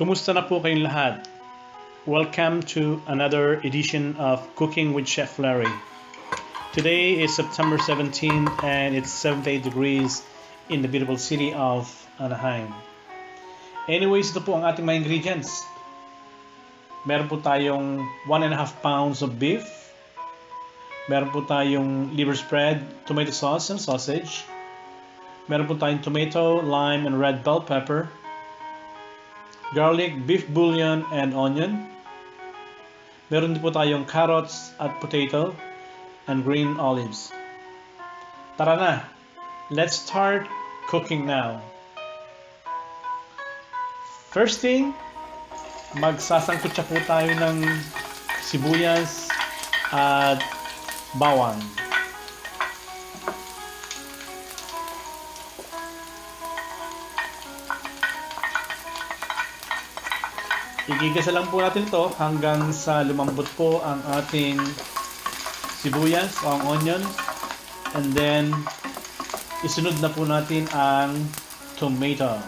Kumusta na po kayong lahat? Welcome to another edition of Cooking with Chef Larry. Today is September 17 and it's 78 degrees in the beautiful city of Anaheim. Anyways, ito po ang ating mga ingredients. Meron po tayong 1.5 pounds of beef. Meron po tayong liver spread, tomato sauce and sausage. Meron po tayong tomato, lime, and red bell pepper. Garlic, beef bouillon, and onion. Meron din po tayong carrots at potato and green olives. Tara na! Let's start cooking now. First thing, magsasangkutsa po tayo ng sibuyas at bawang. Igigasa lang po natin ito hanggang sa lumambot po ang ating sibuyas o ang onion. And then, isunod na po natin ang tomato.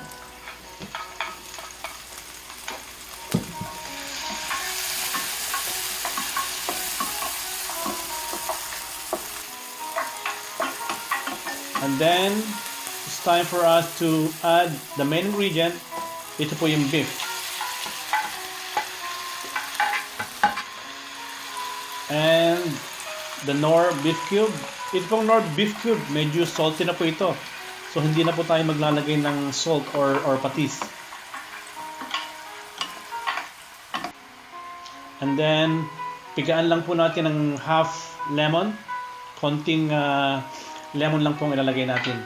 And then, it's time for us to add the main ingredient. Ito po yung beef. And the Knorr beef cube. Ito pong Knorr beef cube, medyo salty na po ito. So hindi na po tayo maglalagay ng salt or patis. And then pigaan lang po natin ng half lemon. Konting lemon lang pong ilalagay natin.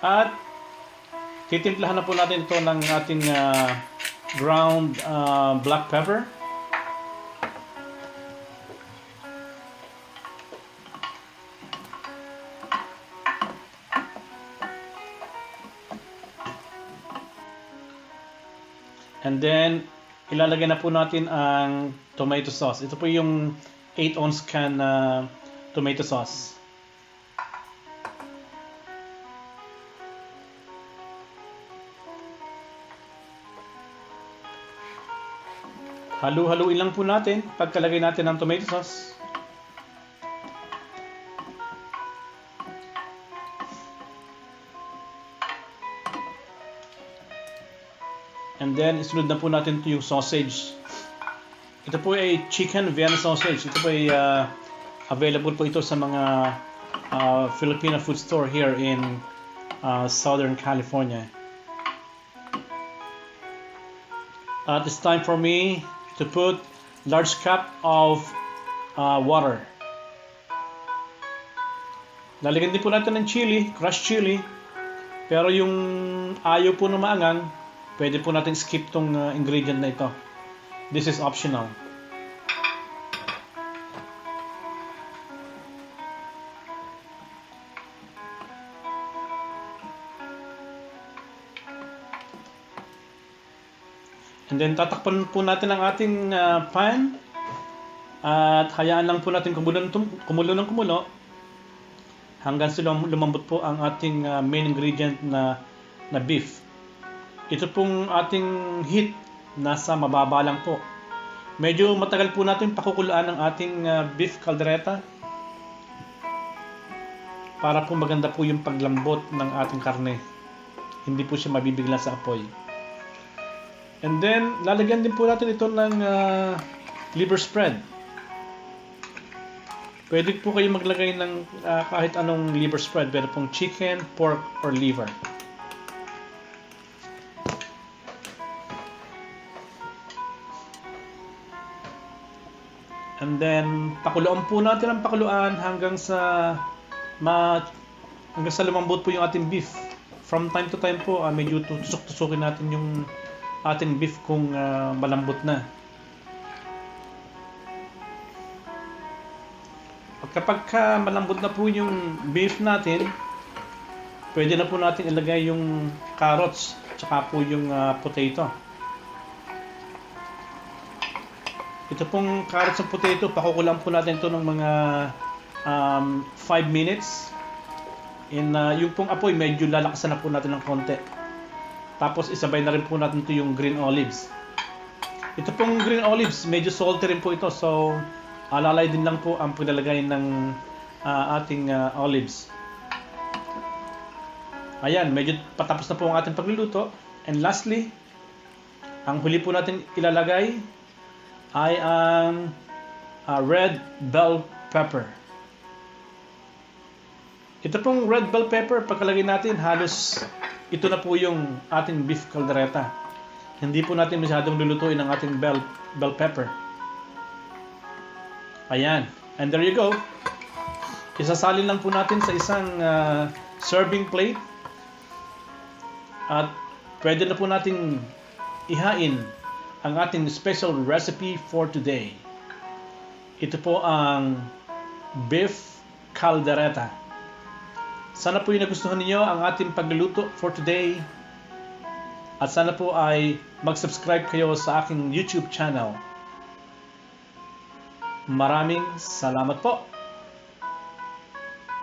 At titimplahan na po natin ito ng ating ground black pepper. And then, ilalagay na po natin ang tomato sauce. Ito po yung 8-ounce can tomato sauce. Halu-haluin lang po natin pagkalagay natin ng tomato sauce. And then, isunod na po natin ito yung sausage. Ito po ay chicken Vienna sausage. Ito po ay available po ito sa mga Filipino food store here in Southern California. It's time for me to put large cup of water. Lalagyan din po natin ng chili, crushed chili. Pero yung ayaw po na maangang, pwede po natin skip tong ingredient na ito. This is optional. And then tatakpan po natin ang ating pan at hayaan lang po natin kumulo ng kumulo hanggang sa lumambot po ang ating main ingredient na beef. Ito pong ating heat nasa mababa lang po. Medyo matagal po natin pakukuluan ang ating beef caldereta para po maganda po yung paglambot ng ating karne. Hindi po siya mabibigla sa apoy. And then, lalagyan din po natin ito ng liver spread. Pwede po kayo maglagay ng kahit anong liver spread. Pwede pong chicken, pork, or liver. And then, pakuluan po natin ang pakuluan hanggang sa lumambot po yung ating beef. From time to time po, medyo tusok-tusukin natin yung ating beef kung malambot na. At kapag malambot na po yung beef natin, pwede na po natin ilagay yung carrots tsaka po yung potato. Ito pong carrots and potato, pakukulang po natin ito ng mga 5 minutes Yung pong apoy, medyo lalakasan na po natin ng konti. Tapos isabay na rin po natin ito yung green olives. Ito pong green olives, medyo salty rin po ito. So, alalay din lang po ang paglalagay ng ating olives. Ayan, medyo patapos na po ang ating pagluluto. And lastly, ang huli po natin ilalagay ay ang red bell pepper. Ito pong red bell pepper, pagkalagay natin, halos ito na po yung ating beef caldereta. Hindi po natin masyadong lulutuin ang ating bell pepper. Ayan. And there you go. Isasalin lang po natin sa isang serving plate. At pwede na po natin ihain ang ating special recipe for today. Ito po ang beef caldereta. Sana po yung nagustuhan ninyo ang ating pagluluto for today. At sana po ay mag-subscribe kayo sa aking YouTube channel. Maraming salamat po.